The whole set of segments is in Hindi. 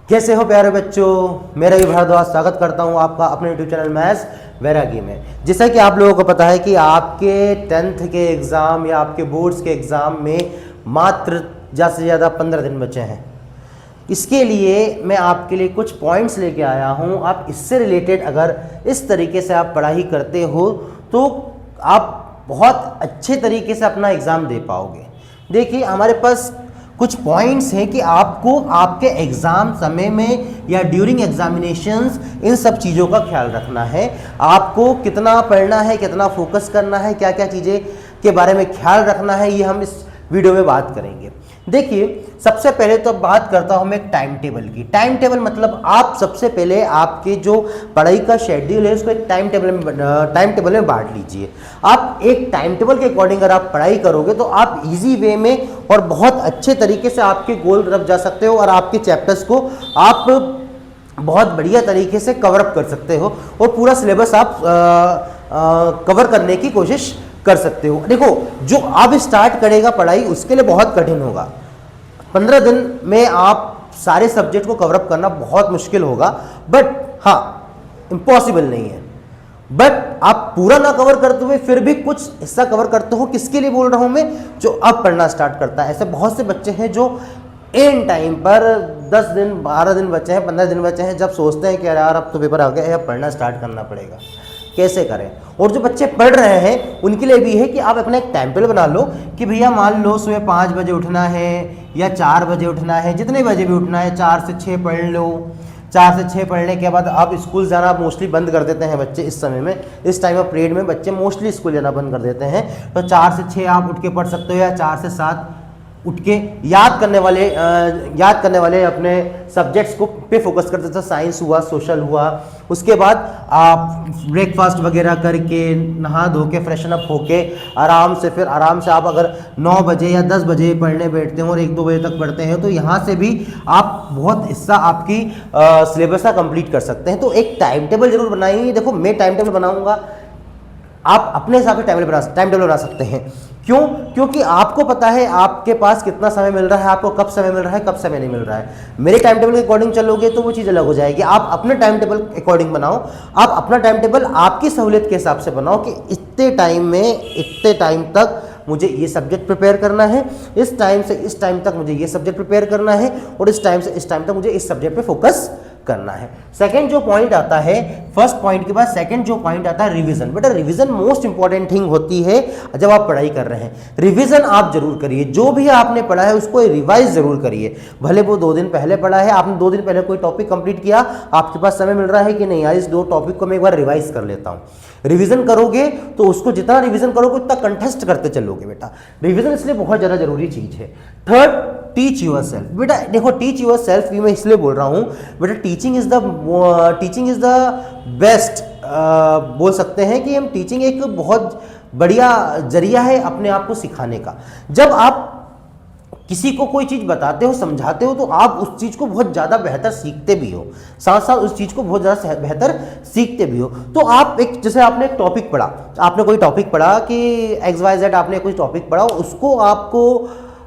कैसे हो प्यारे बच्चों। मेरा भी भारद्वाज स्वागत करता हूं आपका अपने यूट्यूब चैनल मैथ्स वैरागी में। जैसा कि आप लोगों को पता है कि आपके 10th के एग्ज़ाम या आपके बोर्ड्स के एग्ज़ाम में मात्र ज़्यादा से ज़्यादा 15 दिन बचे हैं। इसके लिए मैं आपके लिए कुछ पॉइंट्स लेके आया हूं। आप इससे रिलेटेड अगर इस तरीके से आप पढ़ाई करते हो तो आप बहुत अच्छे तरीके से अपना एग्ज़ाम दे पाओगे। देखिए, हमारे पास कुछ पॉइंट्स हैं कि आपको आपके एग्ज़ाम समय में या ड्यूरिंग एग्जामिनेशंस इन सब चीज़ों का ख्याल रखना है। आपको कितना पढ़ना है, कितना फोकस करना है, क्या क्या चीज़ें के बारे में ख्याल रखना है, ये हम इस वीडियो में बात करेंगे। देखिए, सबसे पहले तो बात करता हूं मैं एक टाइम टेबल की। टाइम टेबल मतलब आप सबसे पहले आपके जो पढ़ाई का शेड्यूल है उसको एक टाइम टेबल में बांट लीजिए। आप एक टाइम टेबल के अकॉर्डिंग अगर आप पढ़ाई करोगे तो आप इजी वे में और बहुत अच्छे तरीके से आपके गोल तरफ जा सकते हो और आपके चैप्टर्स को आप बहुत बढ़िया तरीके से कवर अप कर सकते हो और पूरा सिलेबस आप कवर करने की कोशिश कर सकते हो। देखो, जो अब स्टार्ट करेगा पढ़ाई उसके लिए बहुत कठिन होगा। 15 दिन में आप सारे सब्जेक्ट को कवर अप करना बहुत मुश्किल होगा, बट हाँ, इम्पॉसिबल नहीं है। बट आप पूरा ना कवर करते हुए फिर भी कुछ हिस्सा कवर करते हो। किसके लिए बोल रहा हूं मैं? जो अब पढ़ना स्टार्ट करता है। ऐसे बहुत से बच्चे हैं जो एन टाइम पर 10 दिन 12 दिन बचे हैं, 15 दिन बचे हैं, जब सोचते हैं कि यार अब तो पेपर आ गया है, अब पढ़ना स्टार्ट करना पड़ेगा, कैसे करें। और जो बच्चे पढ़ रहे हैं उनके लिए भी है कि आप अपना एक टाइम टेबल बना लो कि भैया मान लो सुबह 5 बजे उठना है या 4 बजे उठना है, जितने बजे भी उठना है 4 से 6 पढ़ लो। 4 से 6 पढ़ने के बाद आप स्कूल जाना मोस्टली बंद कर देते हैं बच्चे। इस समय में, इस टाइम ऑफ पीरियड में बच्चे मोस्टली स्कूल जाना बंद कर देते हैं। तो 4 से 6 आप उठ के पढ़ सकते हो या 4 से 7 उठ के याद करने वाले अपने सब्जेक्ट्स को पे फोकस करते थे। साइंस हुआ, सोशल हुआ, उसके बाद आप ब्रेकफास्ट वगैरह करके नहा धो के फ्रेशन अप होके आराम से आप अगर 9 बजे या 10 बजे पढ़ने बैठते हो और 1-2 बजे तक पढ़ते हैं तो यहाँ से भी आप बहुत हिस्सा आपकी सिलेबस का कंप्लीट कर सकते हैं। तो एक टाइम टेबल जरूर बनाइए। देखो, मैं टाइम टेबल बनाऊंगा, आप अपने हिसाब से टाइम टेबल बना सकते हैं। क्यों? क्योंकि आपको पता है आपके पास कितना समय मिल रहा है, आपको कब समय मिल रहा है, कब समय नहीं मिल रहा है। मेरे टाइम टेबल के अकॉर्डिंग चलोगे तो वो चीज़ अलग हो जाएगी। आप अपने टाइम टेबल के अकॉर्डिंग बनाओ। आप अपना टाइम टेबल आपकी सहूलियत के हिसाब से बनाओ कि इतने टाइम में इतने टाइम तक मुझे ये सब्जेक्ट प्रिपेयर करना है, इस टाइम से इस टाइम तक मुझे ये सब्जेक्ट प्रिपेयर करना है और इस टाइम से इस टाइम तक मुझे इस सब्जेक्ट पे फोकस करना है। सेकंड जो पॉइंट आता है, फर्स्ट पॉइंट के बाद सेकंड जो पॉइंट आता है रिवीजन। बेटा, रिवीजन मोस्ट इंपॉर्टेंट थिंग होती है जब आप पढ़ाई कर रहे हैं। रिवीजन आप जरूर करिए। जो भी आपने पढ़ा है उसको रिवाइज जरूर करिए। भले वो 2 दिन पहले पढ़ा है, आपने 2 दिन पहले कोई टॉपिक कंप्लीट किया, आपके पास समय मिल रहा है कि नहीं यार इस 2 टॉपिक को मैं एक बार रिवाइज कर लेता हूँ। रिवीजन करोगे तो उसको जितना रिवीजन करोगे उतना कंटेस्ट करते चलोगे। बेटा, रिवीजन इसलिए बहुत ज़्यादा जरूरी चीज़ है। Third, teach yourself. बेटा देखो, टीच यूर सेल्फ मैं इसलिए बोल रहा हूँ बेटा, टीचिंग इज द बेस्ट। बोल सकते हैं कि हम टीचिंग एक बहुत बढ़िया जरिया है अपने आप को सिखाने का। जब आप किसी को कोई चीज़ बताते हो, समझाते हो, तो आप उस चीज़ को बहुत ज़्यादा बेहतर सीखते भी हो, साथ साथ उस चीज़ को बहुत ज़्यादा बेहतर सीखते भी हो। तो आप एक, जैसे आपने एक टॉपिक पढ़ा, आपने कोई टॉपिक पढ़ा कि XYZ, आपने कोई टॉपिक पढ़ा, उसको आपको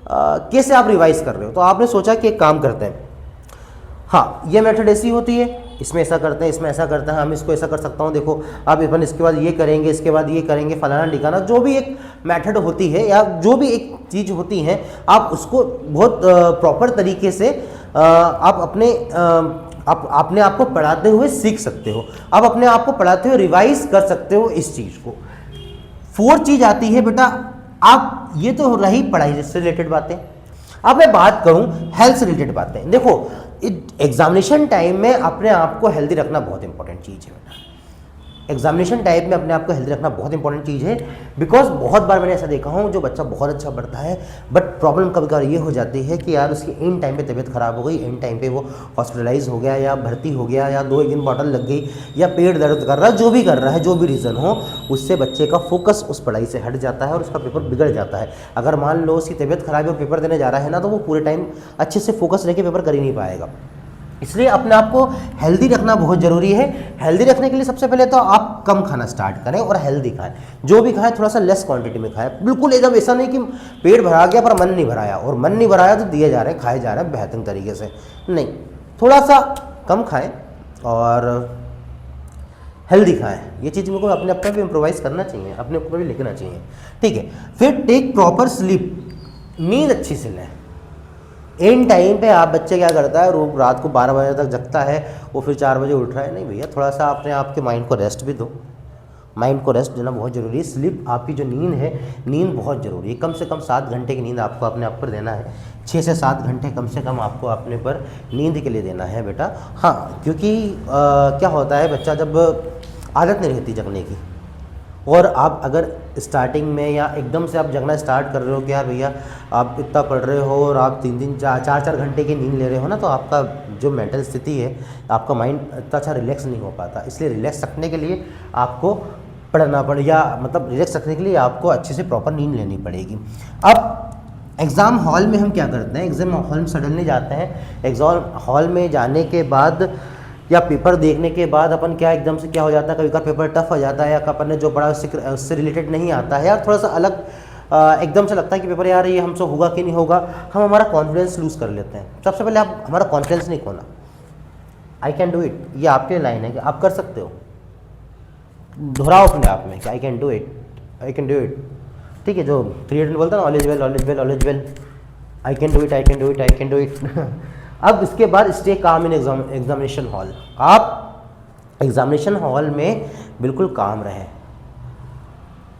कैसे आप रिवाइज कर रहे हो। तो आपने सोचा कि एक काम करते हैं, हाँ ये मेथड ऐसी होती है, इसमें ऐसा करते हैं, इसमें ऐसा करते हैं, हम इसको ऐसा कर सकता हूँ। देखो अब अपन इसके बाद ये करेंगे, इसके बाद ये करेंगे, फलाना ठिकाना, जो भी एक मेथड होती है या जो भी एक चीज़ होती है, आप उसको बहुत प्रॉपर तरीके से आप अपने आप को पढ़ाते हुए सीख सकते हो। आप अपने आप को पढ़ाते हुए रिवाइज कर सकते हो इस चीज़ को। 4th चीज़ आती है बेटा, आप ये तो रही पढ़ाई से रिलेटेड बातें। अब मैं बात करूं हेल्थ से रिलेटेड बातें। देखो, एग्जामिनेशन टाइम में अपने आप को हेल्दी रखना बहुत इंपॉर्टेंट चीज़ है बेटा। एग्जामिनेशन टाइम में अपने आप को हेल्दी रखना बहुत इंपॉर्टेंट चीज़ है। बिकॉज बहुत बार मैंने ऐसा देखा हूँ जो बच्चा बहुत अच्छा पढ़ता है, बट प्रॉब्लम कभी कभार ये हो जाती है कि यार उसकी इन टाइम पे तबीयत खराब हो गई, इन टाइम पे वो हॉस्पिटलाइज हो गया या भर्ती हो गया या 2 दिन बॉटल लग गई या पेट दर्द कर रहा है, जो भी कर रहा है, जो भी रीज़न हो, उससे बच्चे का फोकस उस पढ़ाई से हट जाता है और उसका पेपर बिगड़ जाता है। अगर मान लो उसकी तबीयत खराब है और पेपर देने जा रहा है ना, तो वो पूरे टाइम अच्छे से फोकस लेके पेपर कर ही नहीं पाएगा। इसलिए अपने आप को हेल्दी रखना बहुत ज़रूरी है। हेल्दी रखने के लिए सबसे पहले तो आप कम खाना स्टार्ट करें और हेल्दी खाएं। जो भी खाएं थोड़ा सा लेस क्वांटिटी में खाएं। बिल्कुल एकदम ऐसा नहीं कि पेट भरा गया पर मन नहीं भराया, और मन नहीं भराया तो दिए जा रहे हैं, खाए जा रहे हैं बेहतरीन तरीके से, नहीं। थोड़ा सा कम खाएं और हेल्दी खाएं। ये चीज़ मेरे को अपने आप भी इम्प्रोवाइज़ करना चाहिए, अपने ऊपर भी लिखना चाहिए, ठीक है। फिर टेक प्रॉपर स्लीप, नींद अच्छी से लें। इन टाइम पे आप बच्चे क्या करता है, रोज रात को 12 बजे तक जगता है, वो फिर 4 बजे उठ रहा है। नहीं भैया, थोड़ा सा अपने आपके माइंड को रेस्ट भी दो। माइंड को रेस्ट देना बहुत ज़रूरी है। स्लीप, आपकी जो नींद है, नींद बहुत ज़रूरी है। कम से कम 7 घंटे की नींद आपको अपने आप पर देना है। 6 से 7 घंटे कम से कम आपको अपने पर नींद के लिए देना है बेटा। हाँ, क्योंकि क्या होता है, बच्चा जब आदत नहीं रहती जगने की, और आप अगर स्टार्टिंग में या एकदम से आप जगना स्टार्ट कर रहे हो कि यार भैया आप इतना पढ़ रहे हो और आप 3-3 4-4 घंटे की नींद ले रहे हो ना, तो आपका जो मेंटल स्थिति है, आपका माइंड इतना अच्छा रिलैक्स नहीं हो पाता। इसलिए रिलैक्स रखने के लिए आपको पढ़ना पड़ेगा, मतलब रिलैक्स रखने के लिए आपको अच्छे से प्रॉपर नींद लेनी पड़ेगी। अब एग्ज़ाम हॉल में हम क्या करते हैं, एग्ज़ाम हॉल में सडनली जाते हैं। एग्ज़ाम हॉल में जाने के बाद या पेपर देखने के बाद अपन क्या एकदम से क्या हो जाता है, कभी का पेपर टफ हो जाता है, या अपन ने जो पढ़ा उससे रिलेटेड नहीं आता है, यार थोड़ा सा अलग एकदम से लगता है कि पेपर यार ये हमसे होगा कि नहीं होगा, हम हमारा कॉन्फिडेंस लूज़ कर लेते हैं। सबसे पहले आप हमारा कॉन्फिडेंस नहीं खोना। आई कैन डू इट, ये आपके लाइन है कि आप कर सकते हो। दोहराओ अपने आप में कि I can do it, I can do it, ठीक है। जो क्रिएटर बोलता है ना, always well, always well, always well, I can do it, I can do it, I can do it. अब इसके बाद stay calm in examination hall. आप एग्जामिनेशन हॉल में बिल्कुल काम रहें,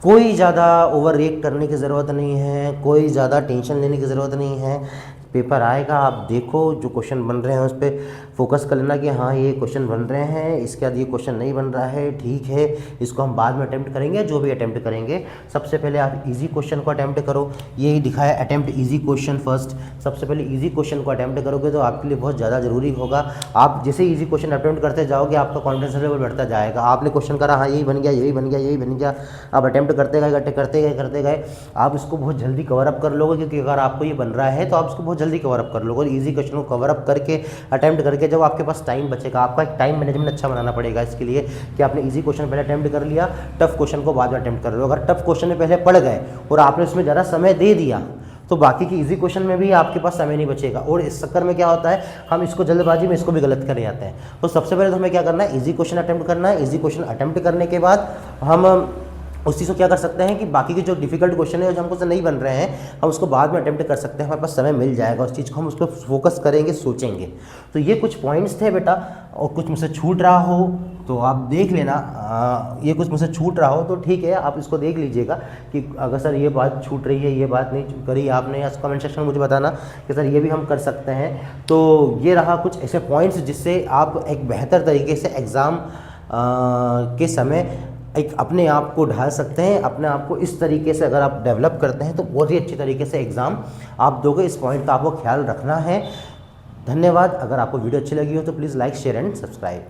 कोई ज़्यादा ओवर रिएक्ट करने की ज़रूरत नहीं है, कोई ज़्यादा टेंशन लेने की ज़रूरत नहीं है। पेपर आएगा, आप देखो जो क्वेश्चन बन रहे हैं उस पर फोकस कर लेना कि हाँ ये क्वेश्चन बन रहे हैं, इसके बाद ये क्वेश्चन नहीं बन रहा है, ठीक है, इसको हम बाद में अटैम्प्ट करेंगे। जो भी अटैम्प्ट करेंगे, सबसे पहले आप इजी क्वेश्चन को अटैम्प्ट करो। यही दिखाया, अटैम्प्ट इजी क्वेश्चन फर्स्ट। सबसे पहले इजी क्वेश्चन को अटैम्प्ट करोगे तो आपके लिए बहुत ज़्यादा ज़रूरी होगा। आप जैसे इजी क्वेश्चन अटैम्प्ट करते जाओगे, आपका कॉन्फिडेंस लेवल बढ़ता जाएगा। आपने क्वेश्चन करा, हाँ यही बन गया, यही बन गया, यही बन गया, आप अटैम्प्ट करते गए, आप इसको बहुत जल्दी कवर अप कर लोगे। क्योंकि अगर आपको ये बन रहा है तो आप इसको बहुत जल्दी कवर अप कर लोगे। इजी क्वेश्चन को कवर अप करके अटैम्प्ट करके जब आपके पास टाइम बचेगा, आपका एक टाइम मैनेजमेंट अच्छा बनाना पड़ेगा इसके लिए कि आपने इजी क्वेश्चन पहले अटैम्प्ट कर लिया, टफ क्वेश्चन को बाद में अटैम्प्ट कर रहे हो। अगर टफ क्वेश्चन में पहले पढ़ गए और आपने उसमें ज़्यादा समय दे दिया तो बाकी की इजी क्वेश्चन में भी आपके पास समय नहीं बचेगा। और इस चक्कर में क्या होता है, हम इसको जल्दबाजी में इसको भी गलत कर जाते हैं। तो सबसे पहले तो हमें क्या करना है, इजी क्वेश्चन अटैम्प्ट करना है। इजी क्वेश्चन अटैम्प्ट करने के बाद हम उस चीज़ को क्या कर सकते हैं कि बाकी के जो डिफिकल्ट क्वेश्चन है जो हमको से नहीं बन रहे हैं, हम उसको बाद में अटेम्प्ट कर सकते हैं। हमारे पास समय मिल जाएगा, उस चीज़ को हम उस पर फोकस करेंगे, सोचेंगे। तो ये कुछ पॉइंट्स थे बेटा, और कुछ मुझसे छूट रहा हो तो आप देख लेना। ये कुछ मुझसे छूट रहा हो तो ठीक है, आप इसको देख लीजिएगा कि अगर सर ये बात छूट रही है, ये बात नहीं करी आपने, या कमेंट सेक्शन में मुझे बताना कि सर ये भी हम कर सकते हैं। तो ये रहा कुछ ऐसे पॉइंट्स जिससे आप एक बेहतर तरीके से एग्ज़ाम के समय एक अपने आप को ढाल सकते हैं। अपने आप को इस तरीके से अगर आप डेवलप करते हैं तो बहुत ही अच्छी तरीके से एग्ज़ाम आप दोगे। इस पॉइंट का आपको ख्याल रखना है। धन्यवाद। अगर आपको वीडियो अच्छी लगी हो तो please like, share and subscribe.